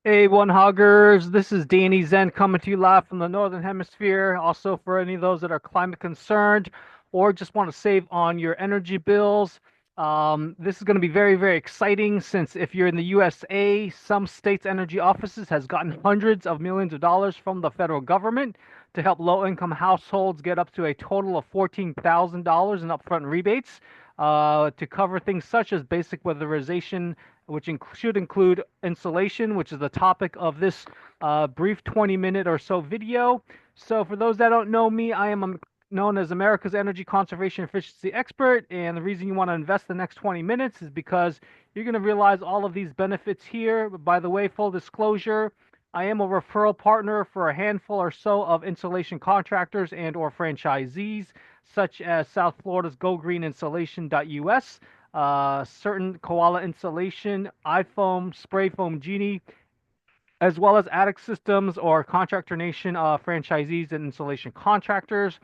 Hey, one hoggers. This is Danny Zen coming to you live from the Northern Hemisphere. Also, for any of those that are climate concerned or just want to save on your energy bills, this is going to be very, very exciting since if you're in the USA, some states' energy offices has gotten hundreds of millions of dollars from the federal government to help low-income households get up to a total of $14,000 in upfront rebates to cover things such as basic weatherization which should include insulation, which is the topic of this brief 20-minute or so video. So, for those that don't know me, I am known as America's energy conservation efficiency expert. And the reason you want to invest the next 20 minutes is because you're going to realize all of these benefits here. By the way, full disclosure, I am a referral partner for a handful or so of insulation contractors and or franchisees, such as South Florida's Go Green Insulation.us, certain Koala Insulation, iFoam, Spray Foam Genie, as well as Attic Systems or Contractor Nation franchisees and installation contractors.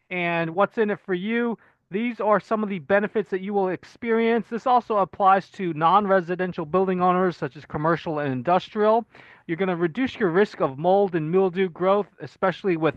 And what's in it for you? These are some of the benefits that you will experience. This also applies to non-residential building owners, such as commercial and industrial. You're going to reduce your risk of mold and mildew growth, especially with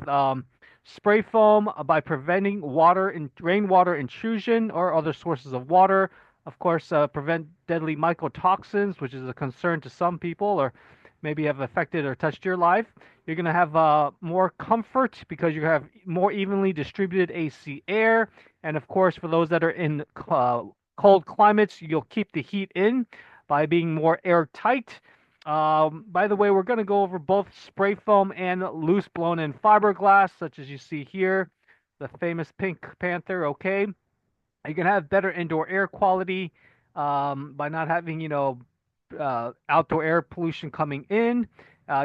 spray foam, by preventing water and rainwater intrusion or other sources of water. Of course, prevent deadly mycotoxins, which is a concern to some people, or maybe have affected or touched your life. You're going to have more comfort because you have more evenly distributed AC air. And of course, for those that are in cold climates, you'll keep the heat in by being more airtight. By the way, we're going to go over both spray foam and loose blown in fiberglass, such as you see here, the famous Pink Panther. Okay, you can have better indoor air quality by not having, outdoor air pollution coming in.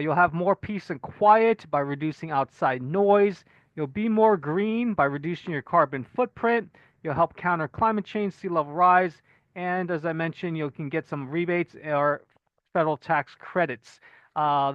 You'll have more peace and quiet by reducing outside noise. You'll be more green by reducing your carbon footprint. You'll help counter climate change, sea level rise, and as I mentioned, you can get some rebates or federal tax credits.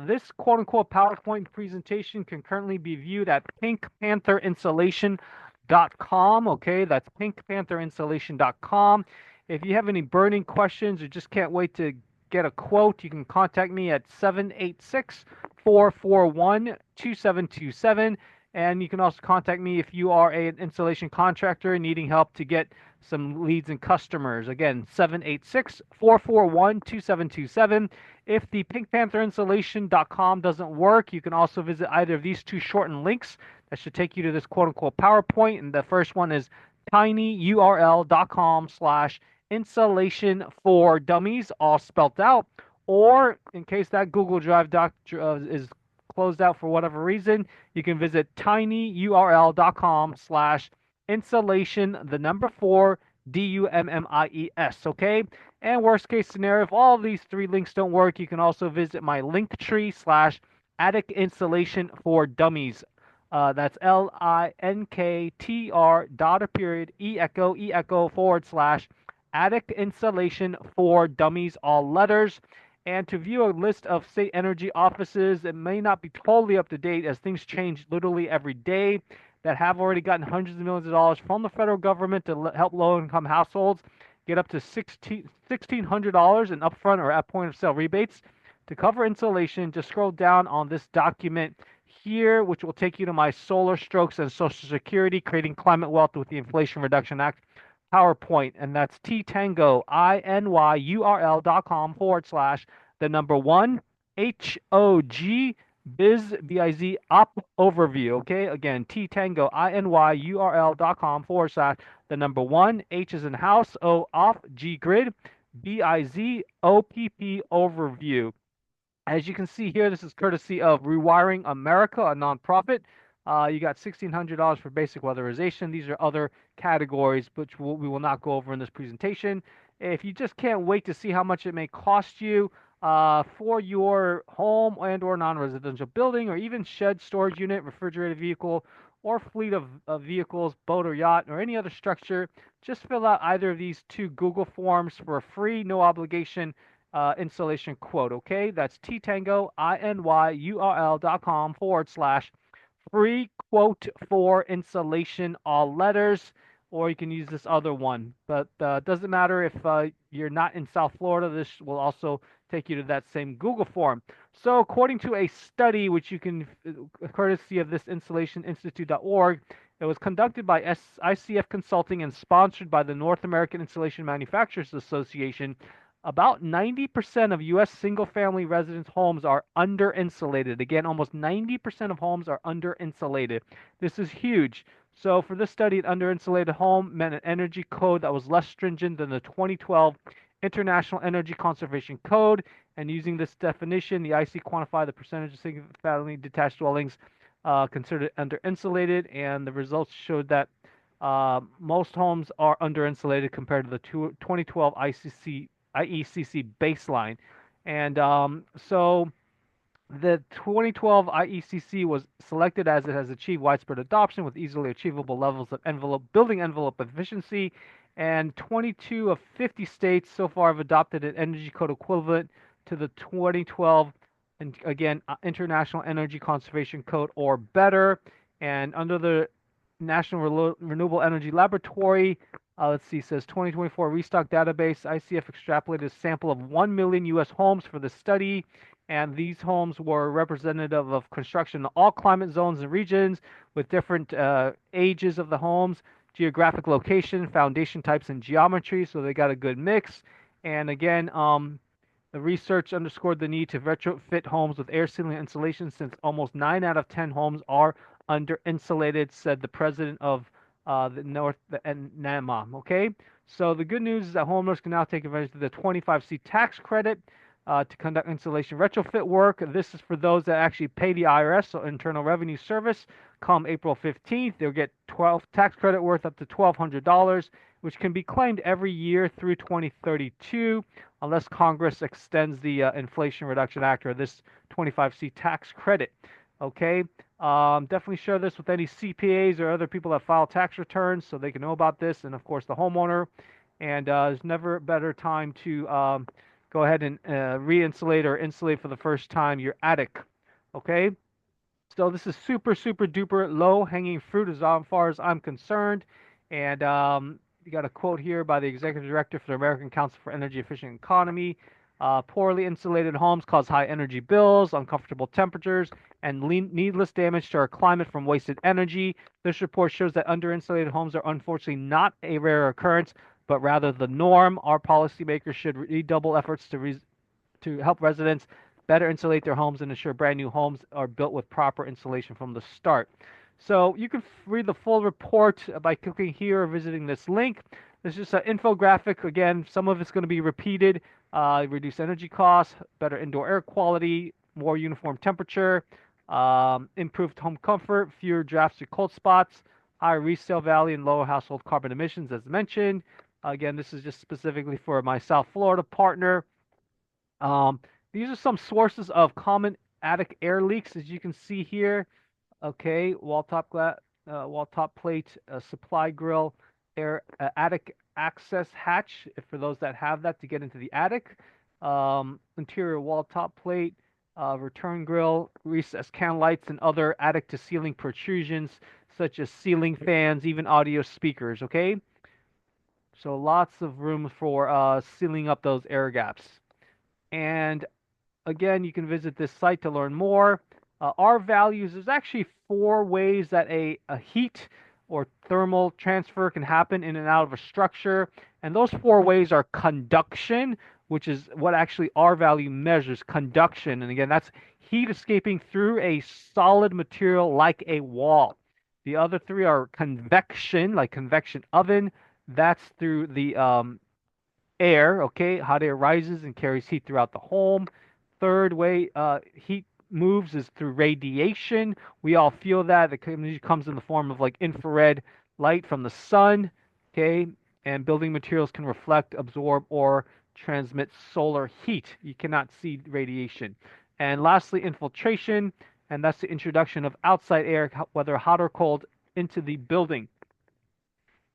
This quote unquote PowerPoint presentation can currently be viewed at pinkpantherinsulation.com. Okay, that's pinkpantherinsulation.com. If you have any burning questions or just can't wait to get a quote, you can contact me at 786-441-2727. And you can also contact me if you are an installation contractor needing help to get some leads and customers. Again, 786-441-2727. If the pinkpantherinsulation.com doesn't work, you can also visit either of these two shortened links that should take you to this quote unquote PowerPoint. And the first one is tinyurl.com/insulation for dummies, all spelt out. Or in case that Google Drive is closed out for whatever reason, you can visit tinyurl.com/insulation, the number 4, DUMMIES. Okay. And worst case scenario, if all of these three links don't work, you can also visit my link tree/attic insulation for dummies. That's LINKTR dot a period E echo /attic insulation for dummies, all letters. And to view a list of state energy offices, it may not be totally up to date as things change literally every day, that have already gotten hundreds of millions of dollars from the federal government to help low income households get up to $1,600 in upfront or at point of sale rebates to cover insulation. Just scroll down on this document here, which will take you to my solar strokes and Social Security, creating climate wealth with the Inflation Reduction Act PowerPoint. And that's tinyurl.com/ the number 1 HOG biz op overview. Okay, again, tinyurl.com/ the number 1 H is in house, O off, G grid, BIZOPP overview. As you can see here, this is courtesy of Rewiring America, a nonprofit. You got $1,600 for basic weatherization. These are other categories, which we will not go over in this presentation. If you just can't wait to see how much it may cost you for your home and or non-residential building, or even shed, storage unit, refrigerated vehicle, or fleet of vehicles, boat or yacht, or any other structure, just fill out either of these two Google forms for a free, no obligation installation quote. Okay, that's tinyurl.com /free quote for installation, all letters. or you can use this other one. But it doesn't matter if you're not in South Florida. This will also take you to that same Google form. So, according to a study, which you can, courtesy of this insulationinstitute.org, it was conducted by ICF Consulting and sponsored by the North American Insulation Manufacturers Association. About 90% of U.S. single-family residence homes are under-insulated. Again, almost 90% of homes are under-insulated. This is huge. So for this study, an under-insulated home meant an energy code that was less stringent than the 2012 International Energy Conservation Code. And using this definition, the IC quantified the percentage of single-family detached dwellings considered under-insulated, and the results showed that most homes are under-insulated compared to the 2012 IECC baseline. And so the 2012 IECC was selected as it has achieved widespread adoption with easily achievable levels of building envelope efficiency, and 22 of 50 states so far have adopted an energy code equivalent to the 2012, and again, International Energy Conservation Code or better. And under the National Renewable Energy Laboratory, let's see, says 2024 restock database, ICF extrapolated a sample of 1 million U.S. homes for the study, and these homes were representative of construction in all climate zones and regions with different ages of the homes, geographic location, foundation types, and geometry, so they got a good mix. And again, the research underscored the need to retrofit homes with air sealing insulation since almost 9 out of 10 homes are under-insulated, said the president of the NAMA. Okay, so the good news is that homeowners can now take advantage of the 25C tax credit to conduct insulation retrofit work. This is for those that actually pay the IRS, so Internal Revenue Service. Come April 15th, they'll get 12 tax credit worth up to $1,200, which can be claimed every year through 2032, unless Congress extends the Inflation Reduction Act or this 25C tax credit. Okay, definitely share this with any CPAs or other people that file tax returns so they can know about this, and of course the homeowner. And there's never a better time to go ahead and re-insulate or insulate for the first time your attic. Okay, so this is super, super duper low hanging fruit as far as I'm concerned. And you got a quote here by the executive director for the American Council for Energy Efficient Economy. Poorly insulated homes cause high energy bills, uncomfortable temperatures, and needless damage to our climate from wasted energy. This report shows that under-insulated homes are unfortunately not a rare occurrence, but rather the norm. Our policymakers should redouble efforts to help residents better insulate their homes and ensure brand new homes are built with proper insulation from the start. So you can read the full report by clicking here or visiting this link. This is just an infographic. Again, some of it's going to be repeated. Reduce energy costs, better indoor air quality, more uniform temperature, improved home comfort, fewer drafts or cold spots, higher resale value, and lower household carbon emissions, as mentioned. Again, this is just specifically for my South Florida partner. These are some sources of common attic air leaks, as you can see here. Okay, wall top plate, supply grill, air attic access hatch for those that have that to get into the attic. Interior wall top plate, return grill, recessed can lights, and other attic to ceiling protrusions such as ceiling fans, even audio speakers. Okay, so lots of room for sealing up those air gaps. And again, you can visit this site to learn more. R values, there's actually 4 ways that a heat or thermal transfer can happen in and out of a structure. And those 4 ways are conduction, which is what actually R value measures, conduction. And again, that's heat escaping through a solid material like a wall. The other 3 are convection, like convection oven. That's through the air, okay? Hot air rises and carries heat throughout the home. Third way heat moves is through radiation. We all feel that. It comes in the form of like infrared light from the sun, okay? And building materials can reflect, absorb, or transmit solar heat. You cannot see radiation. And lastly, infiltration, and that's the introduction of outside air, whether hot or cold, into the building.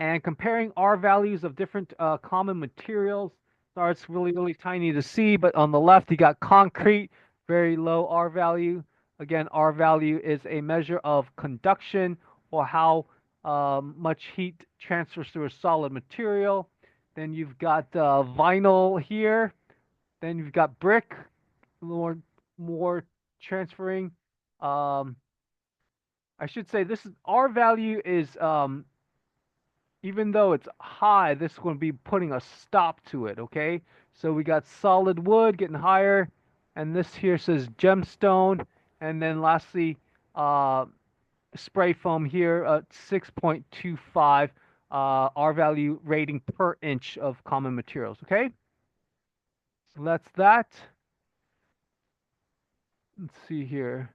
And comparing R values of different common materials. Sorry, it's really, really tiny to see, but on the left, you got concrete, very low R value. Again, R value is a measure of conduction or how much heat transfers through a solid material. Then you've got vinyl here. Then you've got brick, more transferring. Um, I should say this is R value is even though it's high, this is going to be putting a stop to it. Okay, so we got solid wood getting higher, and this here says gemstone, and then lastly, uh, spray foam here at 6.25 R value rating per inch of common materials. Okay, so that's that. Let's see here.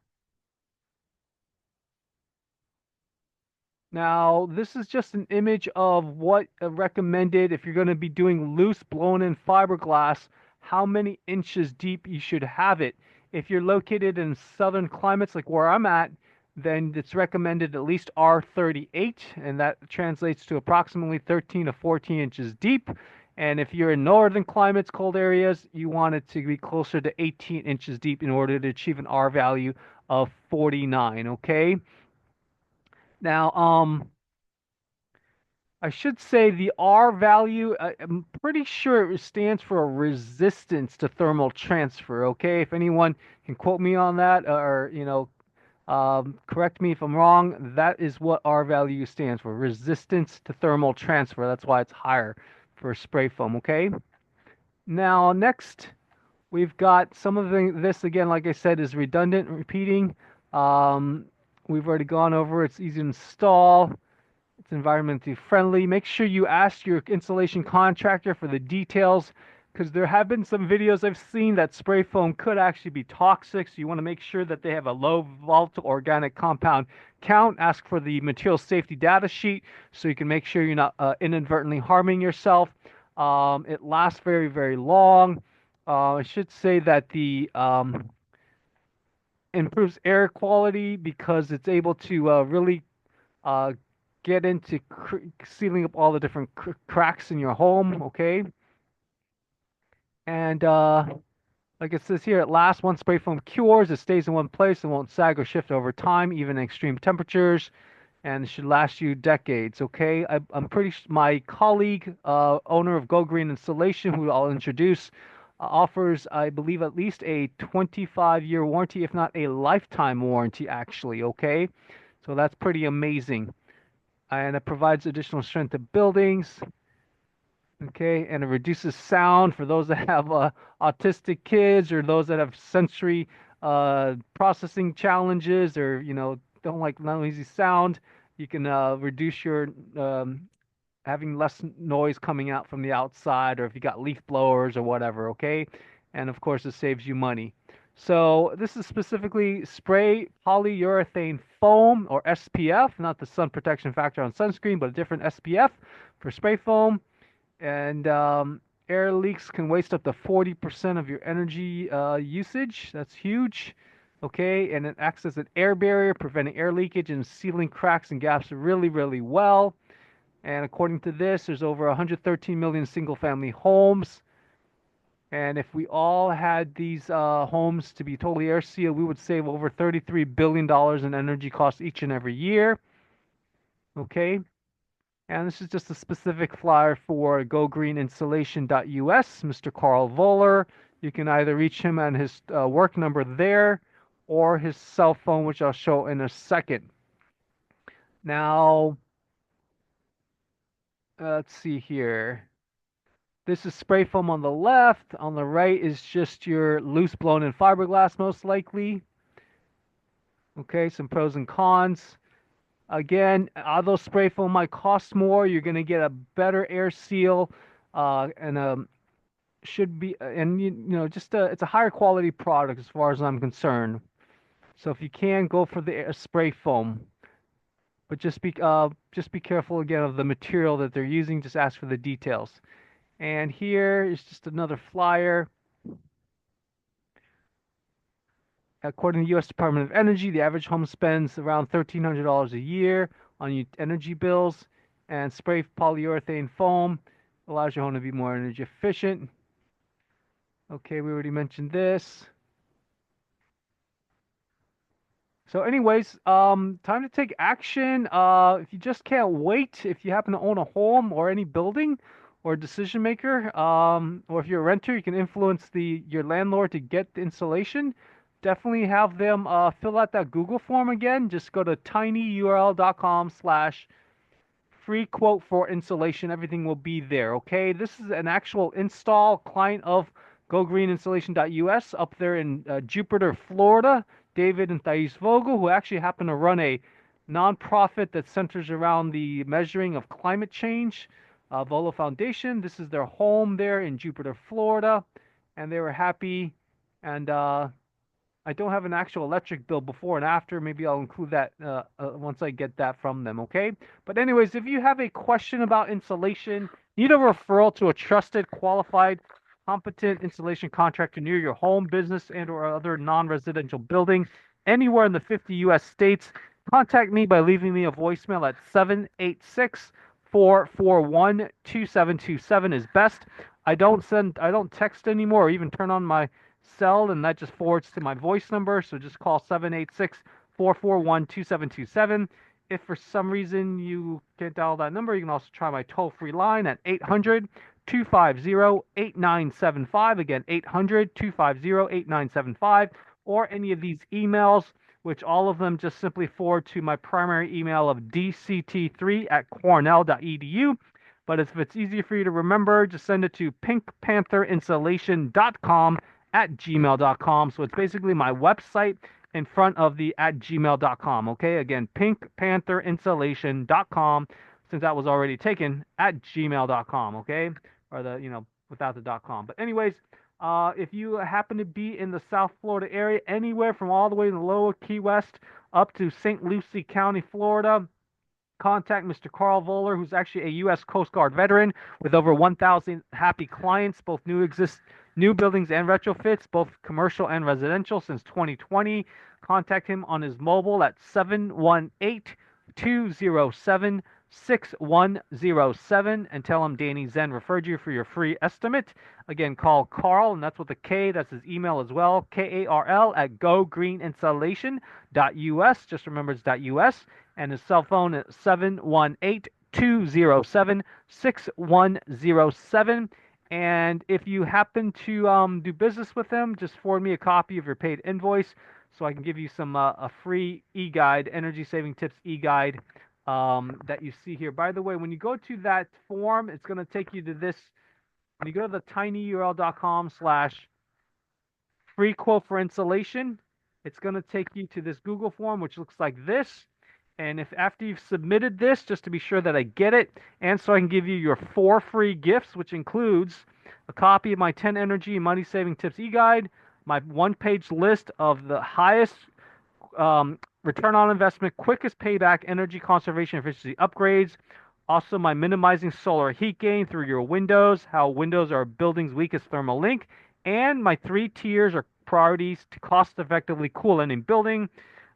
Now, this is just an image of what recommended if you're going to be doing loose blown-in fiberglass, how many inches deep you should have it. If you're located in southern climates like where I'm at, then it's recommended at least R38, and that translates to approximately 13 to 14 inches deep. And if you're in northern climates, cold areas, you want it to be closer to 18 inches deep in order to achieve an R value of 49, okay? Now, I should say the R value, I'm pretty sure it stands for a resistance to thermal transfer. Okay, if anyone can quote me on that or, correct me if I'm wrong, that is what R value stands for, resistance to thermal transfer. That's why it's higher for spray foam. Okay, now next we've got some of this again, like I said, is redundant, repeating. Um, we've already gone over, it's easy to install. It's environmentally friendly. Make sure you ask your installation contractor for the details because there have been some videos I've seen that spray foam could actually be toxic. So you want to make sure that they have a low volatile organic compound count. Ask for the material safety data sheet so you can make sure you're not inadvertently harming yourself. It lasts very, very long. I should say that the improves air quality because it's able to really uh, get into sealing up all the different cracks in your home, okay? And like it says here, at last, one spray foam cures. It stays in one place and won't sag or shift over time, even in extreme temperatures, and it should last you decades, okay? I'm pretty my colleague, owner of Go Green Installation, who I'll introduce, offers, I believe, at least a 25-year warranty, if not a lifetime warranty, actually, okay? So that's pretty amazing. And it provides additional strength to buildings. Okay, and it reduces sound for those that have autistic kids or those that have sensory processing challenges or don't like noisy sound. You can reduce your having less noise coming out from the outside, or if you got leaf blowers or whatever. Okay, and of course it saves you money. So this is specifically spray polyurethane foam, or SPF, not the sun protection factor on sunscreen, but a different SPF for spray foam. And air leaks can waste up to 40% of your energy usage. That's huge. Okay, and it acts as an air barrier, preventing air leakage and sealing cracks and gaps really, really well. And according to this, there's over 113 million single-family homes. And if we all had these homes to be totally air sealed, we would save over $33 billion in energy costs each and every year. Okay. And this is just a specific flyer for gogreeninstallation.us, Mr. Karl Voller. You can either reach him on his work number there or his cell phone, which I'll show in a second. Now, let's see here. This is spray foam on the left. On the right is just your loose blown in fiberglass, most likely. Okay, some pros and cons. Again, although spray foam might cost more, you're going to get a better air seal and should be, and just it's a higher quality product as far as I'm concerned. So if you can, go for the spray foam, but just be careful again of the material that they're using. Just ask for the details. And here is just another flyer. According to the U.S. Department of Energy, the average home spends around $1,300 a year on energy bills, and spray polyurethane foam allows your home to be more energy efficient. Okay, we already mentioned this. So anyways, time to take action. If you just can't wait, if you happen to own a home or any building or decision maker, or if you're a renter, you can influence your landlord to get the installation. Definitely have them fill out that Google form again. Just go to tinyurl.com/, free quote for installation. Everything will be there. Okay. This is an actual install client of GoGreenInstallation.us up there in Jupiter, Florida. David and Thais Vogel, who actually happen to run a nonprofit that centers around the measuring of climate change, Volo Foundation. This is their home there in Jupiter, Florida. And they were happy. And I don't have an actual electric bill before and after. Maybe I'll include that once I get that from them, okay? But anyways, if you have a question about insulation, need a referral to a trusted, qualified, competent installation contractor near your home, business, and or other non-residential building anywhere in the 50 U.S. states, contact me by leaving me a voicemail at 786-441-2727 is best. I don't text anymore or even turn on my cell, and that just forwards to my voice number. So just call 786-441-2727. If for some reason you can't dial that number, you can also try my toll-free line at 800-250-8975. Again, 800-250-8975, or any of these emails, which all of them just simply forward to my primary email of dct3@cornell.edu. But if it's easier for you to remember, just send it to pinkpantherinstallation.com at gmail.com. So it's basically my website in front of the at gmail.com. Okay, again, pinkpantherinstallation.com, since that was already taken, at gmail.com. Okay, or without the .com. But anyways, if you happen to be in the South Florida area, anywhere from all the way to the Lower Key West up to St. Lucie County, Florida, contact Mr. Karl Voller, who's actually a U.S. Coast Guard veteran with over 1,000 happy clients, both new buildings and retrofits, both commercial and residential since 2020. Contact him on his mobile at 718-207-6107 and tell him Danny Zen referred you for your free estimate. Again, call Karl, and that's with a K. That's his email as well, KARL at gogreeninstallation.us. Just remember it's .us. And his cell phone is 718-207-6107. And if you happen to do business with them, just forward me a copy of your paid invoice so I can give you some a free e-guide, energy saving tips e-guide that you see here. By the way, when you go to that form, it's going to take you to this. When you go to the tinyurl.com/free quote for installation, it's going to take you to this Google form, which looks like this. And if after you've submitted this, just to be sure that I get it, and so I can give you your 4 free gifts, which includes a copy of my 10 energy and money saving tips e-guide, my 1-page list of the highest return on investment, quickest payback energy conservation efficiency upgrades, also my minimizing solar heat gain through your windows, how windows are a building's weakest thermal link, and my 3 tiers or priorities to cost effectively cool any building,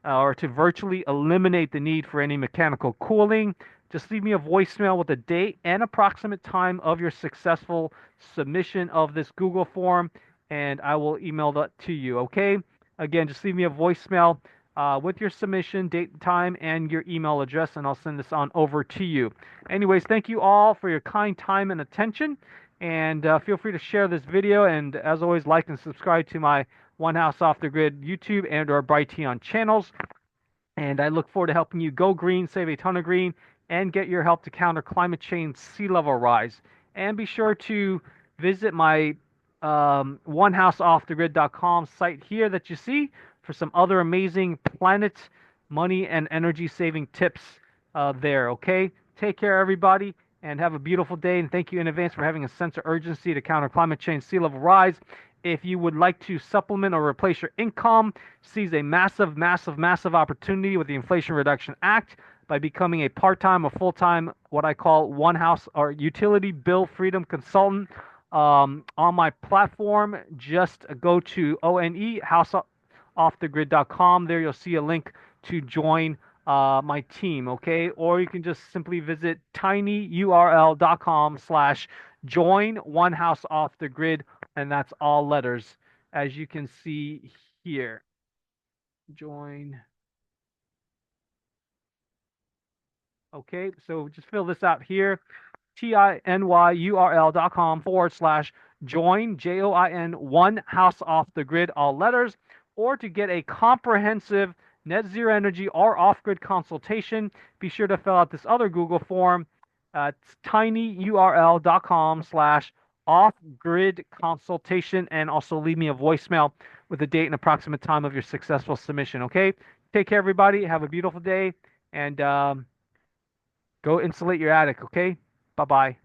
or to virtually eliminate the need for any mechanical cooling. Just leave me a voicemail with a date and approximate time of your successful submission of this Google form, and I will email that to you, okay? Again, just leave me a voicemail with your submission, date, time, and your email address, and I'll send this on over to you. Anyways, thank you all for your kind time and attention, and feel free to share this video, and as always, like and subscribe to my One House Off the Grid YouTube and or Brighteon channels. And I look forward to helping you go green, save a ton of green, and get your help to counter climate change sea level rise. And be sure to visit my onehouseoffthegrid.com site here that you see for some other amazing planet, money, and energy saving tips there, okay? Take care, everybody, and have a beautiful day. And thank you in advance for having a sense of urgency to counter climate change sea level rise. If you would like to supplement or replace your income, seize a massive, massive, massive opportunity with the Inflation Reduction Act by becoming a part-time or full-time, what I call one house or utility bill freedom consultant on my platform. Just go to onehouseoffthegrid.com. There you'll see a link to join my team, okay? Or you can just simply visit tinyurl.com/join one house off the grid, and that's all letters, as you can see here. Join Okay, so just fill this out here. tinyurl.com/join, JOIN, one house off the grid, all letters, or to get a comprehensive net zero energy or off grid consultation, be sure to fill out this other Google form. It's tinyurl.com/off grid consultation, and also leave me a voicemail with the date and approximate time of your successful submission. Okay, take care, everybody. Have a beautiful day, and go insulate your attic. Okay, bye bye.